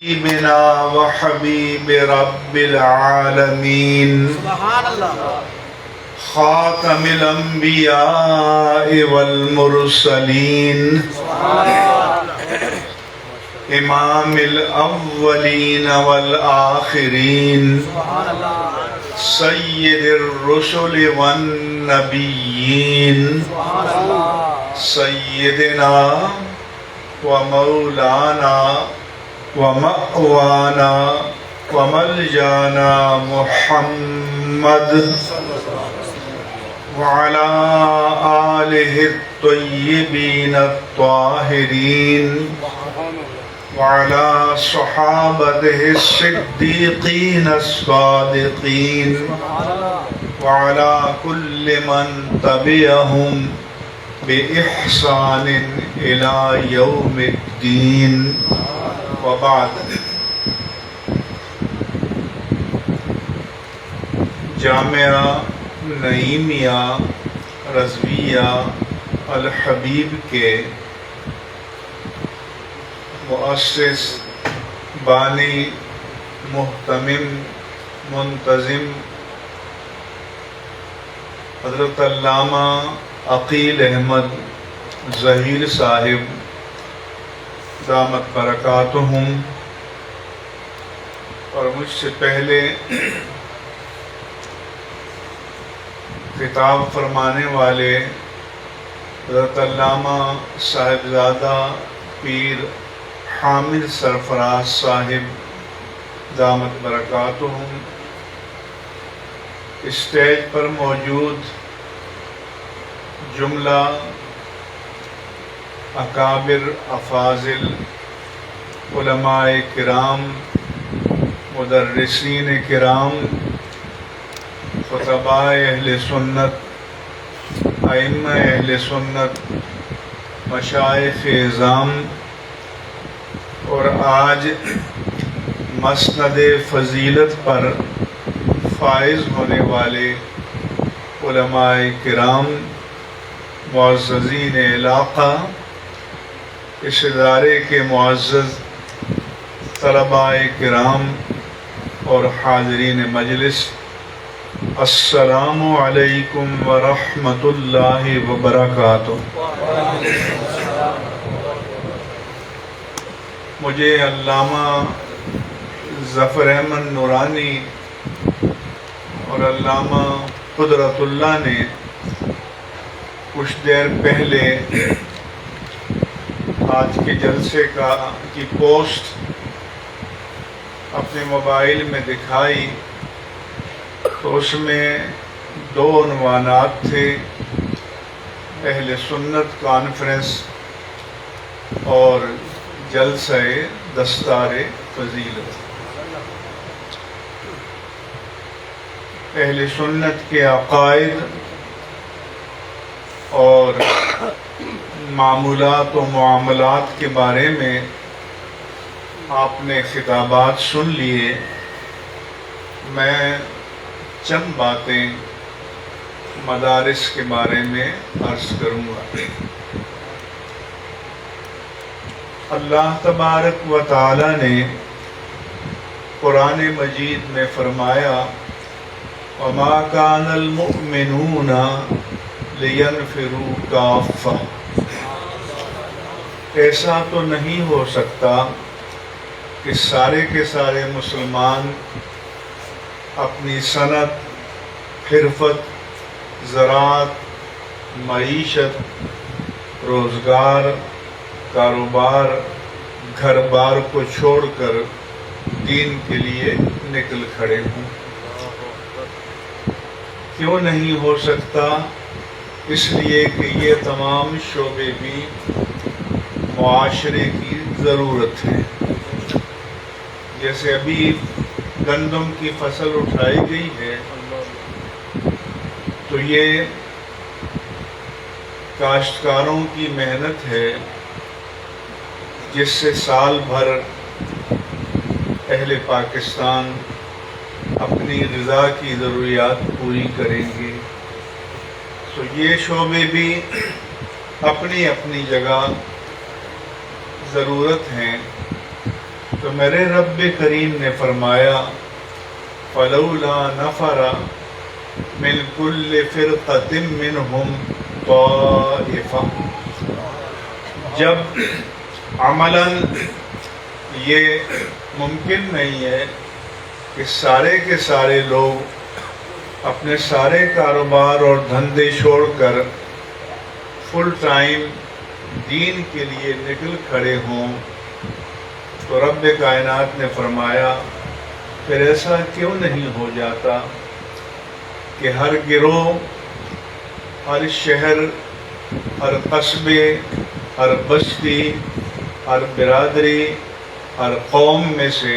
حبيبنا وحبيب رب العالمين سبحان اللہ. خاتم الأنبياء والمرسلين إمام الأولين والآخرين سيد الرسل والنبيين سيدنا ومولانا ومأوانا وملجانا محمد وعلى آله الطيبين الطاهرين وعلى صحابته الصديقين الصادقين وعلى كل من تبعهم بإحسان إلى يوم الدين وبعد. جامعہ نعیمیہ رضویہ الحبیب کے مؤسس، بانی، محتمم، منتظم حضرت علامہ عقیل احمد ظہیر صاحب دامت برکاتہم، اور مجھ سے پہلے خطاب فرمانے والے حضرت علامہ صاحبزادہ پیر حامد سرفراز صاحب دامت برکاتہم، اسٹیج پر موجود جملہ اکابر افاضل علماء کرام، مدرسین کرام، خطباء اہل سنت، ائمہ اہل سنت، مشائخ اعظام، اور آج مسند فضیلت پر فائز ہونے والے علماء کرام، معززین علاقہ، اس ادارے کے معزز طلباء کرام اور حاضرین مجلس، السلام علیکم ورحمۃ اللہ وبرکاتہ. مجھے علامہ ظفر احمد نورانی اور علامہ قدرت اللہ نے کچھ دیر پہلے آج کے جلسے کی پوسٹ اپنے موبائل میں دکھائی، تو اس میں دو عنوانات تھے: اہل سنت کانفرنس اور جلسہ دستار فضیلت. اہل سنت کے عقائد اور معمولات و معاملات کے بارے میں آپ نے خطابات سن لیے. میں چند باتیں مدارس کے بارے میں عرض کروں گا. اللہ تبارک و تعالی نے قرآن مجید میں فرمایا: وَمَا كَانَ الْمُؤْمِنُونَ لِيَنْفِرُوا كَافَّةً. ایسا تو نہیں ہو سکتا کہ سارے کے سارے مسلمان اپنی صنعت، حرفت، زراعت، معیشت، روزگار، کاروبار، گھر بار کو چھوڑ کر دین کے لیے نکل کھڑے ہوں. کیوں نہیں ہو سکتا؟ اس لیے کہ یہ تمام شعبے بھی معاشرے کی ضرورت ہے. جیسے ابھی گندم کی فصل اٹھائی گئی ہے، تو یہ کاشتکاروں کی محنت ہے جس سے سال بھر اہل پاکستان اپنی غذا کی ضروریات پوری کریں گے. تو یہ شعبے بھی اپنی اپنی جگہ ضرورت ہیں. تو تو میرے رب کریم نے فرمایا فلولا نفر من کل فرقۃ منہم طائفہ، جب عملاً یہ ممکن نہیں ہے کہ سارے کے سارے لوگ اپنے سارے کاروبار اور دھندے چھوڑ کر فل ٹائم دین کے لیے نکل کھڑے ہوں، تو رب کائنات نے فرمایا پھر ایسا کیوں نہیں ہو جاتا کہ ہر گروہ، ہر شہر، ہر قصبے، ہر بستی، ہر برادری، ہر قوم میں سے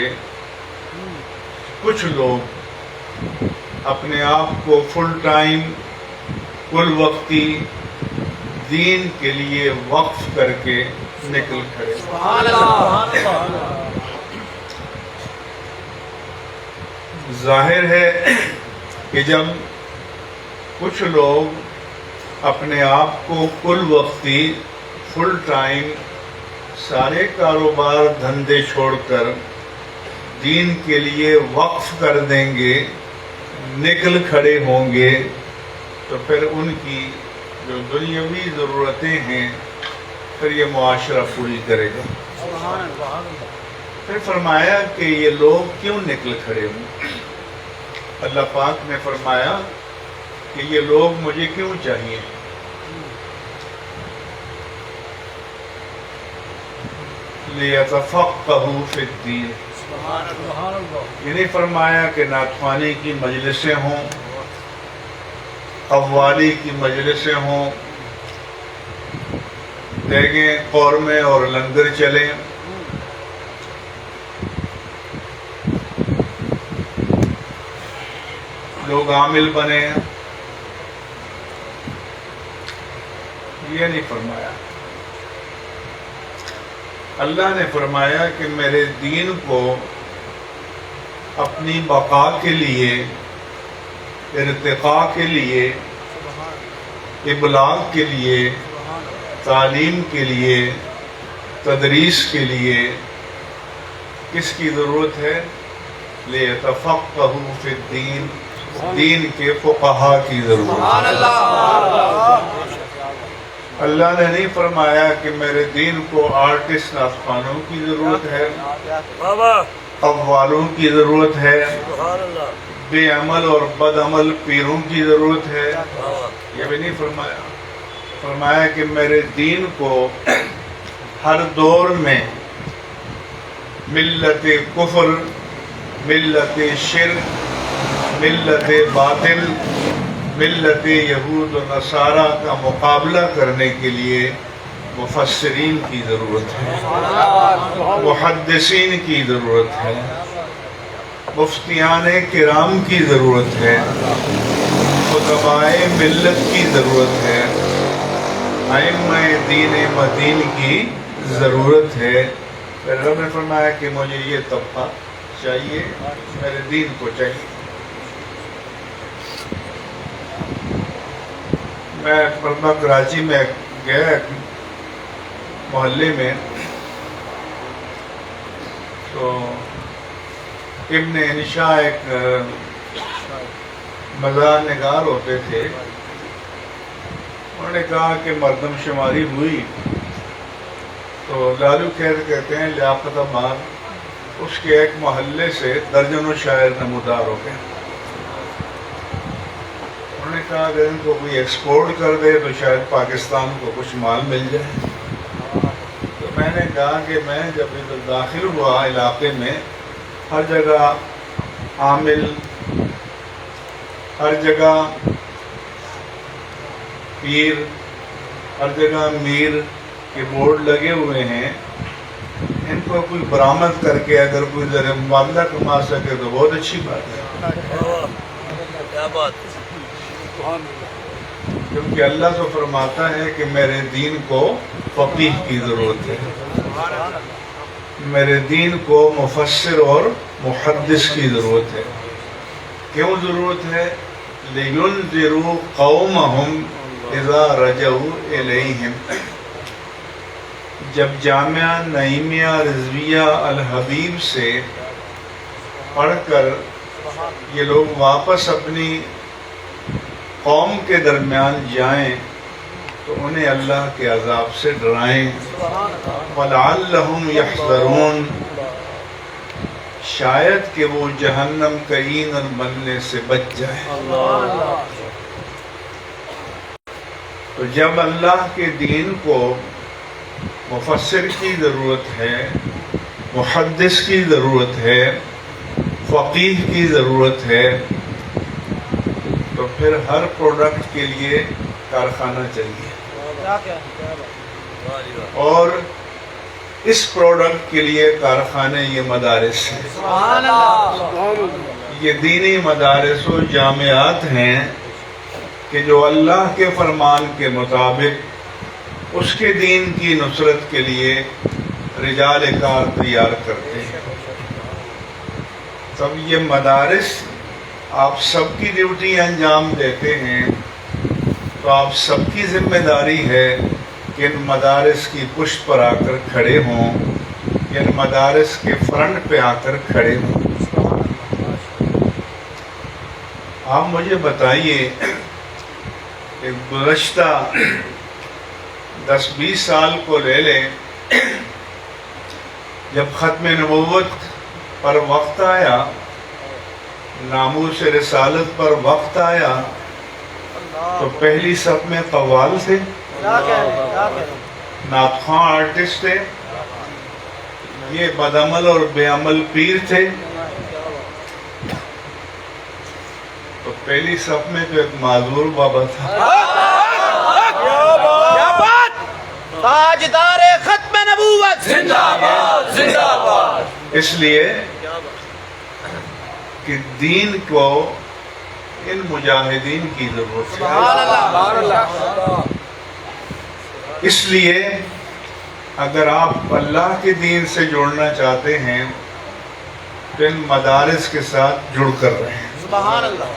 کچھ لوگ اپنے آپ کو فل ٹائم، کل وقتی دین کے لیے وقف کر کے نکل کھڑے۔ ظاہر ہے کہ جب کچھ لوگ اپنے آپ کو کل وقتی، فل ٹائم، سارے کاروبار دھندے چھوڑ کر دین کے لیے وقف کر دیں گے، نکل کھڑے ہوں گے، تو پھر ان کی جو دنیاوی ضرورتیں ہیں پھر یہ معاشرہ پوری کرے گا۔ پھر فرمایا کہ یہ لوگ کیوں نکل کھڑے ہوں؟ اللہ پاک نے فرمایا کہ یہ لوگ مجھے کیوں چاہیے؟ لِيَتَفَقَّهُوا فِي الدِّينِ، یہ نہیں فرمایا کہ نعتخوانی کی مجلسیں ہوں، قوالی کی مجلسیں ہوں، دیگیں قورمے اور لنگر چلیں، لوگ عامل بنے، یہ نہیں فرمایا۔ اللہ نے فرمایا کہ میرے دین کو اپنی بقا کے لیے، ارتقاء کے لیے، ابلاغ کے لیے، تعلیم کے لیے، تدریس کے لیے کس کی ضرورت ہے؟ لِيَتَفَقَّهُوا فِي الدِّينِ، دین کے فقہا کی ضرورت ہے۔ اللہ نے نہیں فرمایا کہ میرے دین کو آرٹسٹ نعتخوانوں کی ضرورت ہے، قوالوں کی ضرورت ہے، بے عمل اور بد عمل پیروں کی ضرورت ہے، یہ بھی نہیں فرمایا۔ فرمایا کہ میرے دین کو ہر دور میں ملت کفر، ملت شرک، ملت باطل، ملت یہود و نصارہ کا مقابلہ کرنے کے لیے مفسرین کی ضرورت ہے، محدثین کی ضرورت ہے، مفتیان کرام کی ضرورت ہے، خطبائے ملت کی ضرورت ہے، ائمہ دین مدین کی ضرورت ہے۔ پھر رب نے فرمایا کہ مجھے یہ طبقہ چاہیے، میرے دین کو چاہیے۔ میں پردہ کراچی میں گیا محلے میں، تو ابن انشاء ایک مزار نگار ہوتے تھے، انہوں نے کہا کہ مردم شماری ہوئی تو لالو خیر کہتے ہیں لیاقت آباد، اس کے ایک محلے سے درجنوں شاعر نمودار ہو گئے۔ انہوں نے کہا اگر ان کو کوئی ایکسپورٹ کر دے تو شاید پاکستان کو کچھ مال مل جائے۔ تو میں نے کہا کہ میں جب ادھر داخل ہوا علاقے میں، ہر جگہ عامل، ہر جگہ پیر، ہر جگہ میر کے بورڈ لگے ہوئے ہیں، ان کو کوئی برآمد کر کے اگر کوئی ذریعہ مبادلہ کما سکے تو بہت اچھی بات ہے۔ کیا بات، کیونکہ اللہ تو فرماتا ہے کہ میرے دین کو فقیہ کی ضرورت ہے، میرے دین کو مفسر اور محدث کی ضرورت ہے۔ کیوں ضرورت ہے؟ لِيُنذِرُوا قَوْمَهُمْ إِذَا رَجَعُوا إِلَيْهِمْ، جب جامعہ نعیمیہ رضویہ الحبیب سے پڑھ کر یہ لوگ واپس اپنی قوم کے درمیان جائیں تو انہیں اللہ کے عذاب سے ڈرائیں، وَلَعَلَّهُمْ يَحْذَرُونَ، شاید کہ وہ جہنم کا ایندھن بننے سے بچ جائیں۔ تو جب اللہ کے دین کو مفسر کی ضرورت ہے، محدث کی ضرورت ہے، فقیہ کی ضرورت ہے، تو پھر ہر پروڈکٹ کے لیے کارخانہ چاہیے، اور اس پروڈکٹ کے لیے کارخانے یہ مدارس ہیں، یہ دینی مدارس و جامعات ہیں کہ جو اللہ کے فرمان کے مطابق اس کے دین کی نصرت کے لیے رجال کار تیار کرتے ہیں۔ تب یہ مدارس آپ سب کی ڈیوٹی انجام دیتے ہیں، تو آپ سب کی ذمہ داری ہے کہ ان مدارس کی پشت پر آ کر کھڑے ہوں، ان مدارس کے فرنٹ پہ آ کر کھڑے ہوں۔ آپ مجھے بتائیے کہ گزشتہ 10-20 سال کو لے لیں، جب ختم نبوت پر وقت آیا، ناموس رسالت پر وقت آیا، تو پہلی صف میں قوال تھے، نعت خواں آرٹسٹ تھے، یہ بدعمل اور بے عمل پیر تھے۔ تو پہلی صف میں تو ایک معذور بابا تھا، تاجدار ختم نبوت زندہ باد، زندہ باد۔ اس لیے کہ دین کو ان مجاہدین کی ضرورت ہے۔ اس لیے اگر آپ اللہ کے دین سے جڑنا چاہتے ہیں تو ان مدارس کے ساتھ جڑ کر رہے ہیں۔ سبحان اللہ۔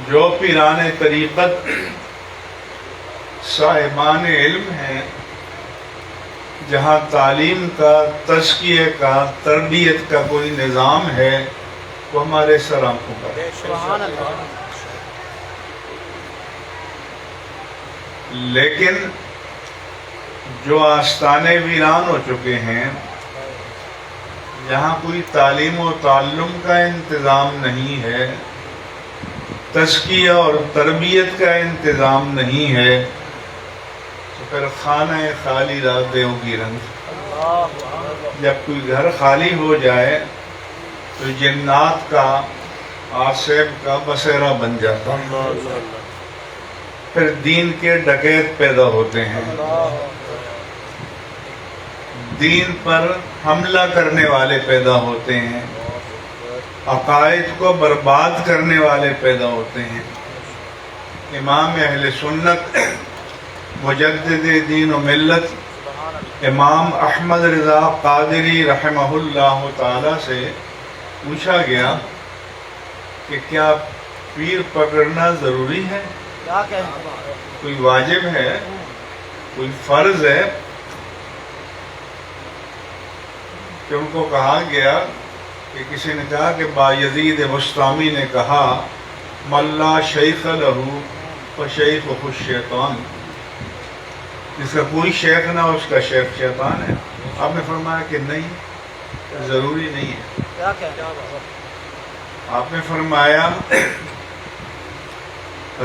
جو پیران طریقت صاحبان علم ہیں، جہاں تعلیم کا، تزکیے کا، تربیت کا کوئی نظام ہے، وہ ہمارے سر آنکھوں پر ہے۔ سبحان اللہ۔ لیکن جو آستانے ویران ہو چکے ہیں، جہاں کوئی تعلیم و تعلم کا انتظام نہیں ہے، تزکیہ اور تربیت کا انتظام نہیں ہے، تو پھر خانہ خالی رات ہوگی رنگ۔ جب کوئی گھر خالی ہو جائے تو جنات کا، آصف کا بسیرا بن جاتا ہے، پھر دین کے ڈکیت پیدا ہوتے ہیں، دین پر حملہ کرنے والے پیدا ہوتے ہیں، عقائد کو برباد کرنے والے پیدا ہوتے ہیں۔ امام اہل سنت، مجدد دین و ملت، امام احمد رضا قادری رحمہ اللہ تعالی سے پوچھا گیا کہ کیا پیر پکڑنا ضروری ہے، کوئی واجب ہے، کوئی فرض ہے؟ کہ ان کو کہا گیا کہ کسی نے کہا کہ بایزید بسطامی نے کہا من لا شیخ لہو فشیخہ الشیطان، جس کا کوئی شیخ نہ اس کا شیخ شیطان ہے۔ آپ نے فرمایا کہ نہیں، ضروری نہیں ہے۔ آپ نے فرمایا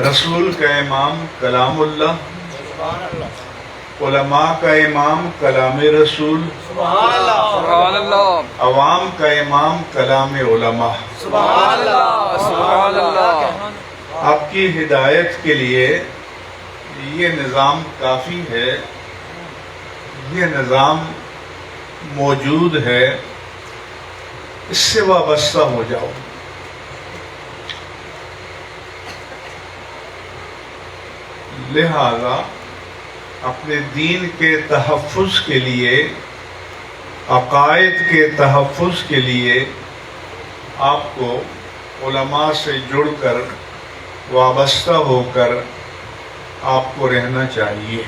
رسول کا امام کلام اللہ، علماء کا امام کلام رسول، سبحان اللہ۔ عوام کا امام کلام علماء۔ سبحان اللہ، سبحان اللہ۔ آپ کی ہدایت کے لیے یہ نظام کافی ہے، یہ نظام موجود ہے، اس سے وابستہ ہو جاؤ۔ لہذا اپنے دین کے تحفظ کے لیے، عقائد کے تحفظ کے لیے آپ کو علماء سے جڑ کر، وابستہ ہو کر آپ کو رہنا چاہیے۔